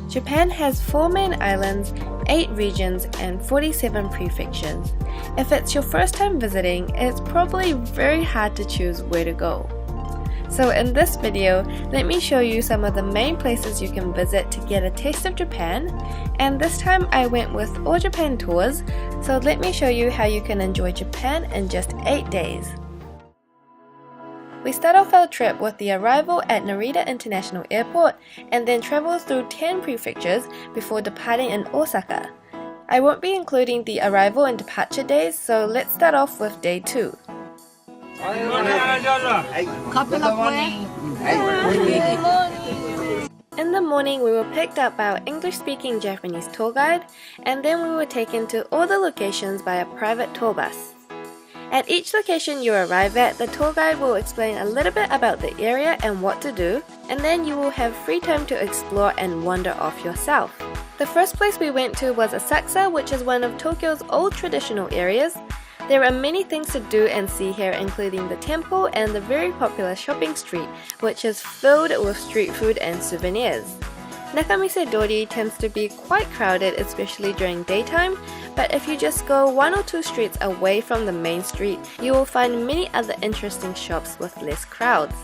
Japan has 4 main islands, 8 regions, and 47 prefectures. If it's your first time visiting, it's probably very hard to choose where to go. So in this video, let me show you some of the main places you can visit to get a taste of Japan, and this time I went with All Japan Tours, so let me show you how you can enjoy Japan in just 8 days. We start off our trip with the arrival at Narita International Airport and then travel through 10 prefectures before departing in Osaka. I won't be including the arrival and departure days, so let's start off with day 2. In the morning, we were picked up by our English-speaking Japanese tour guide, and then we were taken to all the locations by a private tour bus. At each location you arrive at, the tour guide will explain a little bit about the area and what to do, and then you will have free time to explore and wander off yourself. The first place we went to was Asakusa, which is one of Tokyo's old traditional areas. There are many things to do and see here, including the temple and the very popular shopping street, which is filled with street food and souvenirs. Nakamise Dori tends to be quite crowded, especially during daytime, but if you just go 1 or 2 streets away from the main street, you will find many other interesting shops with less crowds.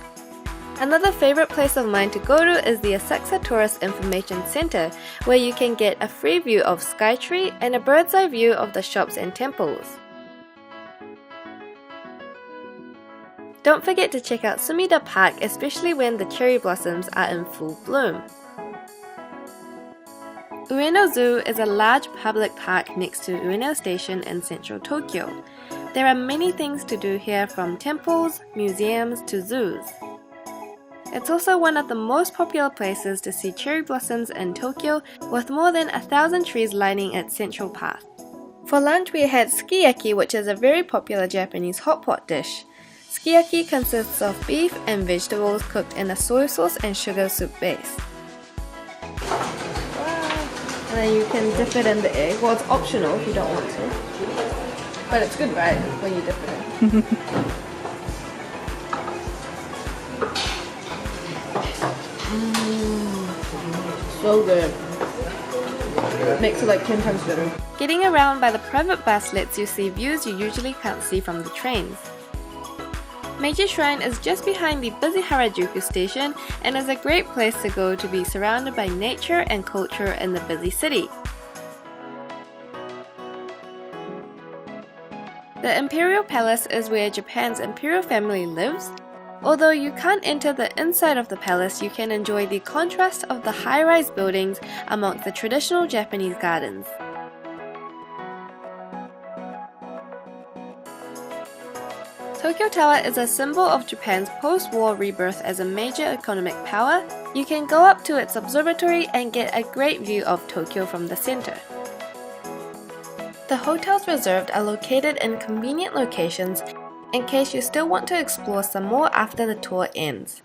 Another favorite place of mine to go to is the Asakusa Tourist Information Center, where you can get a free view of Skytree and a bird's eye view of the shops and temples. Don't forget to check out Sumida Park, especially when the cherry blossoms are in full bloom. Ueno Zoo is a large public park next to Ueno Station in central Tokyo. There are many things to do here, from temples, museums to zoos. It's also one of the most popular places to see cherry blossoms in Tokyo, with more than 1,000 trees lining its central path. For lunch we had sukiyaki, which is a very popular Japanese hot pot dish. Sukiyaki consists of beef and vegetables cooked in a soy sauce and sugar soup base. And then you can dip it in the egg. Well, it's optional if you don't want to. But it's good, right, when you dip it in. So good. Makes it like 10 times better. Getting around by the private bus lets you see views you usually can't see from the trains. Meiji Shrine is just behind the busy Harajuku station and is a great place to go to be surrounded by nature and culture in the busy city. The Imperial Palace is where Japan's imperial family lives. Although you can't enter the inside of the palace, you can enjoy the contrast of the high-rise buildings amongst the traditional Japanese gardens. Tokyo Tower is a symbol of Japan's post-war rebirth as a major economic power. You can go up to its observatory and get a great view of Tokyo from the center. The hotels reserved are located in convenient locations in case you still want to explore some more after the tour ends.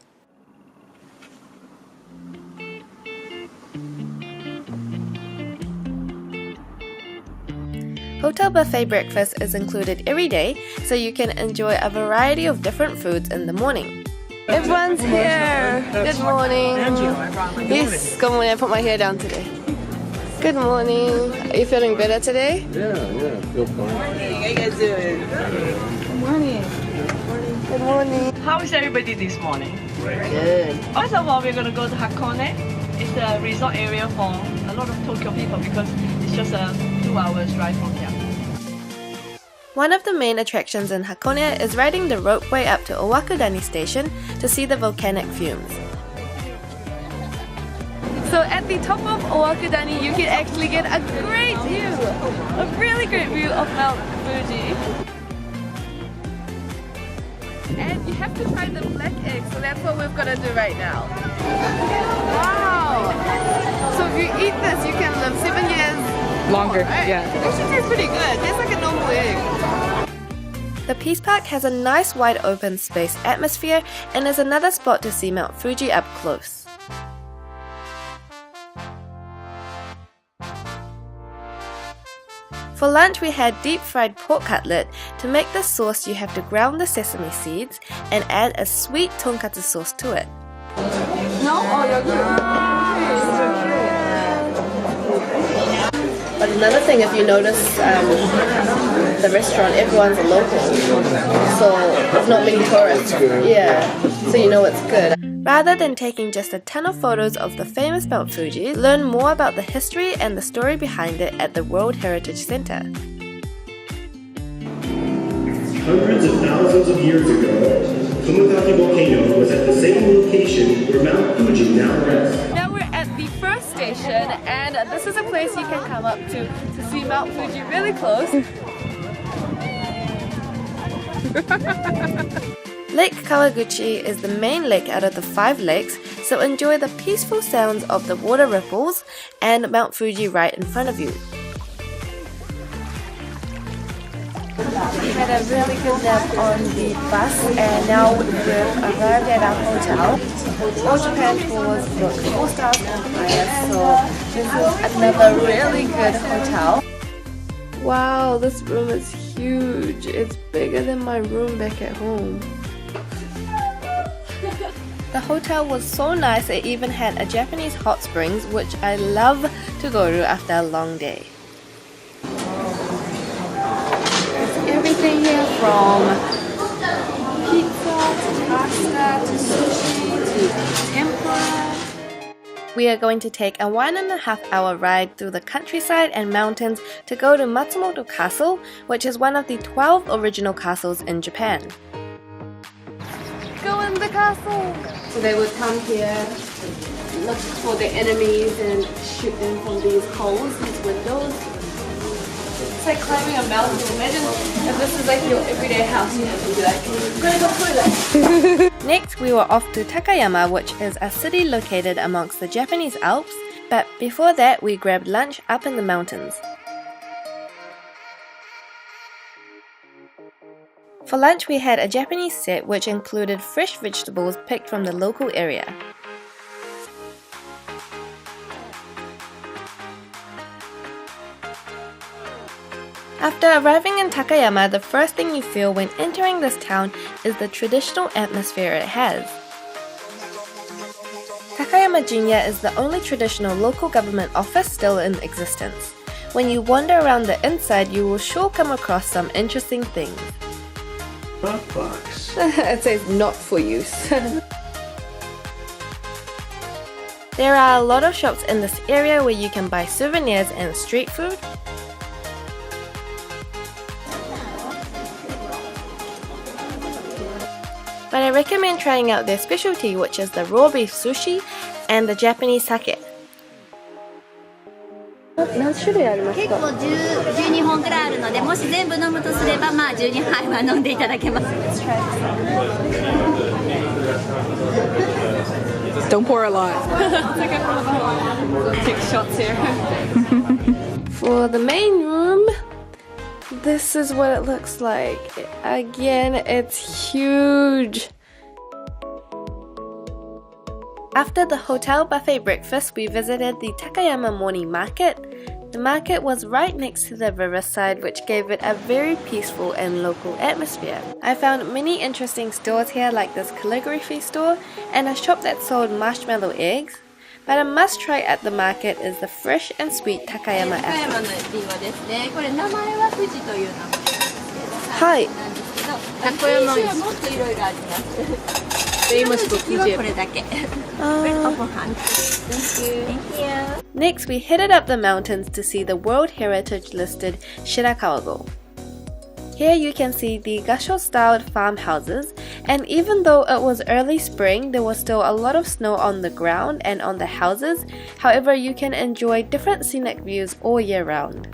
Hotel buffet breakfast is included every day, so you can enjoy a variety of different foods in the morning. Everyone's here! Good morning! Yes, good morning. I put my hair down today. Good morning. Are you feeling better today? Yeah, feel fine. How you guys doing? Good morning. Good morning. How is everybody this morning? Good. First of all, we're going to go to Hakone. It's a resort area for a lot of Tokyo people because it's just a 2 hours drive from here. One of the main attractions in Hakone is riding the ropeway up to Owakudani Station to see the volcanic fumes. So at the top of Owakudani, you can actually get a great view, a really great view of Mount Fuji. And you have to try the black egg, so that's what we're gonna do right now. Wow! So if you eat this, you can live 7 years longer. right? Yeah. It actually tastes pretty good. It tastes like a normal egg. The Peace Park has a nice wide open space atmosphere and is another spot to see Mount Fuji up close. For lunch we had deep fried pork cutlet. To make this sauce you have to ground the sesame seeds and add a sweet tonkatsu sauce to it. No? Oh, 여기. Another thing, if you notice, the restaurant, everyone's a local, so there's not many tourists. Yeah, so you know it's good. Rather than taking just a ton of photos of the famous Mount Fuji, learn more about the history and the story behind it at the World Heritage Center. Hundreds of thousands of years ago, Tomotaki volcano was at the same location where Mount Fuji now rests. Now we're at the first station, and this is a place you can come up to see Mount Fuji really close. Lake Kawaguchi is the main lake out of the 5 lakes, so enjoy the peaceful sounds of the water ripples and Mount Fuji right in front of you. We had a really good nap on the bus, and now we've arrived at our hotel. All Japan tours look 4 stars and higher, so this is another really good hotel. Wow, this room is huge. It's bigger than my room back at home. The hotel was so nice, it even had a Japanese hot springs, which I love to go to after a long day. Everything here from pizza to pasta to sushi to tempura. We are going to take a 1.5-hour ride through the countryside and mountains to go to Matsumoto Castle, which is one of the 12 original castles in Japan. Go in the castle! So they would come here, look for the enemies and shoot them from these holes, these windows. It's like climbing a mountain. Imagine if this is like your everyday house, you have to be like, I'm gonna go toilet. Next, we were off to Takayama, which is a city located amongst the Japanese Alps, but before that we grabbed lunch up in the mountains. For lunch we had a Japanese set which included fresh vegetables picked from the local area. After arriving in Takayama, the first thing you feel when entering this town is the traditional atmosphere it has. Takayama Jinya is the only traditional local government office still in existence. When you wander around the inside, you will sure come across some interesting things. Box. It says not for use. There are a lot of shops in this area where you can buy souvenirs and street food. But I recommend trying out their specialty, which is the raw beef sushi and the Japanese sake. 何種類ありますか？結構12本くらいあるので、もし全部飲むとすれば、まあ12杯は飲んでいただけます。Don't pour a lot. Take shots here. For the main room, this is what it looks like. Again, it's huge. After the hotel buffet breakfast, we visited the Takayama morning market. The market was right next to the riverside, which gave it a very peaceful and local atmosphere. I found many interesting stores here, like this calligraphy store and a shop that sold marshmallow eggs. But a must try at the market is the fresh and sweet Takayama apple. 高山のリンゴですね。これ名前は富士という名前なんですけど、はい。なんですけど、高山はもっといろいろあります。Famous for Fuji. これだけ。Next, we headed up the mountains to see the World Heritage listed Shirakawa-go. Here you can see the Gasho-styled farmhouses, and even though it was early spring, there was still a lot of snow on the ground and on the houses. However, you can enjoy different scenic views all year round.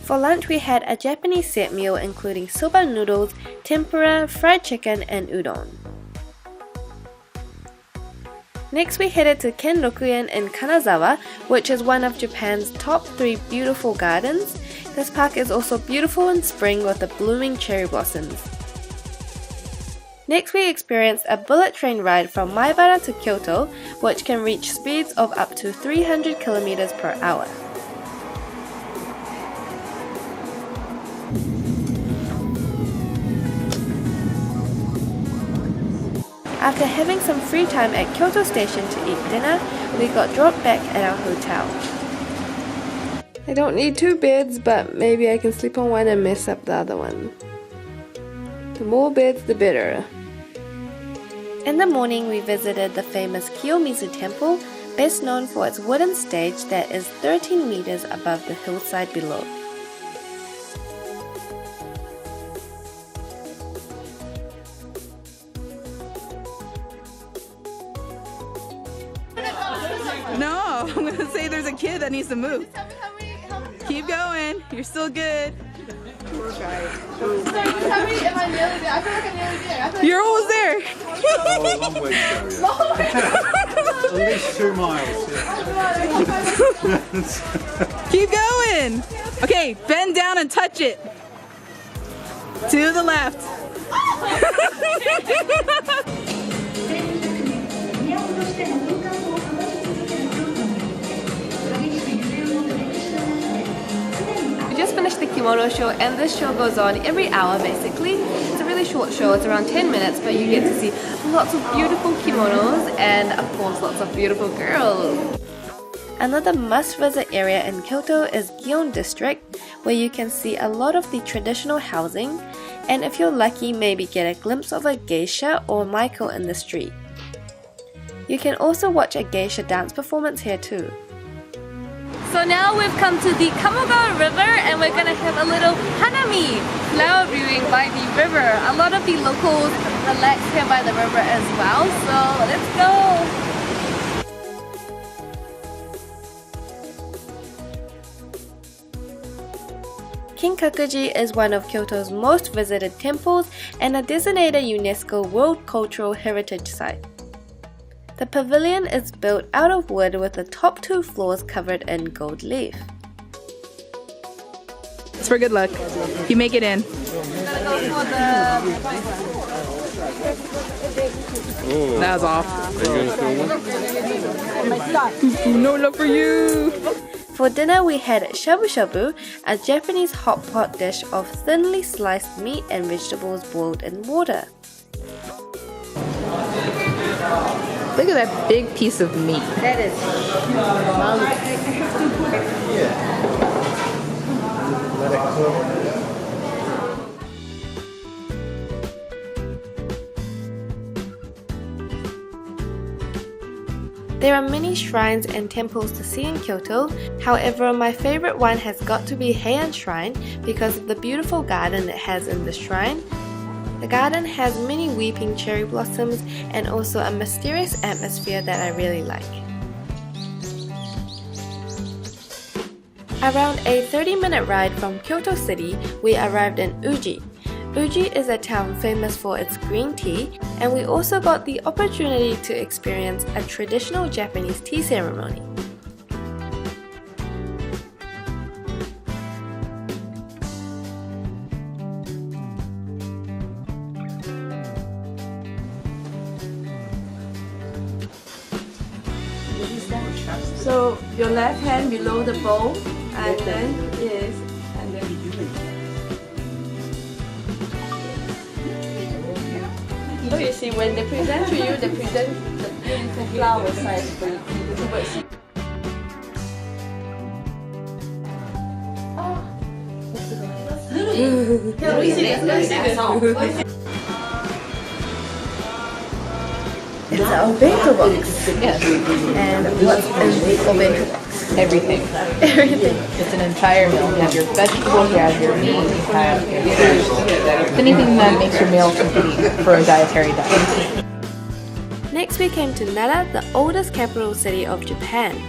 For lunch, we had a Japanese set meal including soba noodles, tempura, fried chicken, and udon. Next, we headed to Kenrokuen in Kanazawa, which is one of Japan's top 3 beautiful gardens. This park is also beautiful in spring with the blooming cherry blossoms. Next, we experienced a bullet train ride from Maibara to Kyoto, which can reach speeds of up to 300 km per hour. After having some free time at Kyoto Station to eat dinner, we got dropped back at our hotel. I don't need 2 beds, but maybe I can sleep on one and mess up the other one. The more beds, the better. In the morning, we visited the famous Kiyomizu Temple, best known for its wooden stage that is 13 meters above the hillside below. No, I'm gonna say there's a kid that needs to move. Keep going, you're still good. You're almost there. Oh, a long way to go, yeah. At least 2 miles. Yeah. Keep going. Okay, bend down and touch it. To the left. We just finished the kimono show, and this show goes on every hour basically. It's a really short show, it's around 10 minutes, but you get to see lots of beautiful kimonos and of course lots of beautiful girls. Another must-visit area in Kyoto is Gion District, where you can see a lot of the traditional housing, and if you're lucky, maybe get a glimpse of a geisha or maiko in the street. You can also watch a geisha dance performance here too. So now we've come to the Kamogawa River and we're gonna have a little hanami, flower viewing by the river. A lot of the locals relax here by the river as well, so let's go! Kinkakuji is one of Kyoto's most visited temples and a designated UNESCO World Cultural Heritage Site. The pavilion is built out of wood with the top 2 floors covered in gold leaf. It's for good luck. You make it in. That was off. No luck for you! For dinner we had shabu shabu, a Japanese hot pot dish of thinly sliced meat and vegetables boiled in water. Look at that big piece of meat. That is There are many shrines and temples to see in Kyoto, however my favorite one has got to be Heian Shrine because of the beautiful garden it has in the shrine. The garden has many weeping cherry blossoms and also a mysterious atmosphere that I really like. Around a 30-minute ride from Kyoto City, we arrived in Uji. Uji is a town famous for its green tea, and we also got the opportunity to experience a traditional Japanese tea ceremony. So your left hand below the bowl, and then yes, and then so you see when they present to you, they present the beautiful flower size for you. Let me see this. It's a bento box. Yes. And what's in the bento box? Everything. Everything. It's an entire meal. You have your vegetables, you have your meat, you have your fish. Anything that makes your meal complete for a dietary diet. Next we came to Nara, the oldest capital city of Japan.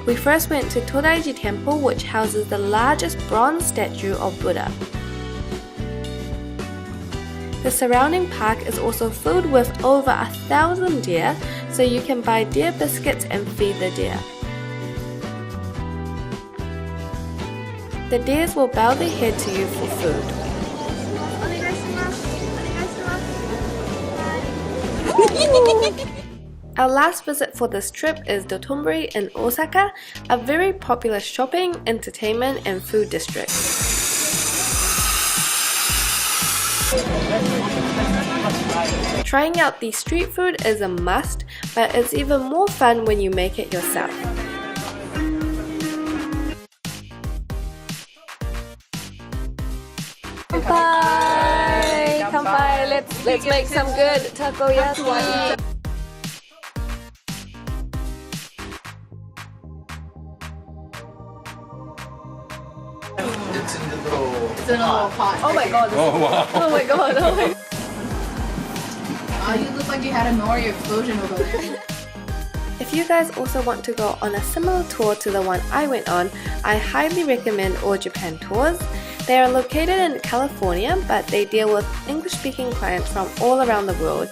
We first went to Todaiji Temple, which houses the largest bronze statue of Buddha. The surrounding park is also filled with over 1,000 deer, so you can buy deer biscuits and feed the deer. The deers will bow their head to you for food. Our last visit for this trip is Dotonbori in Osaka, a very popular shopping, entertainment and food district. Trying out the street food is a must, but it's even more fun when you make it yourself. Kanpai! Kanpai! Let's make some good takoyaki! It's in the little. It's in a little pot. Oh my god! Oh wow. Oh my god! Oh my. You look like you had a nori explosion over there. If you guys also want to go on a similar tour to the one I went on, I highly recommend All Japan Tours. They are located in California, but they deal with English-speaking clients from all around the world.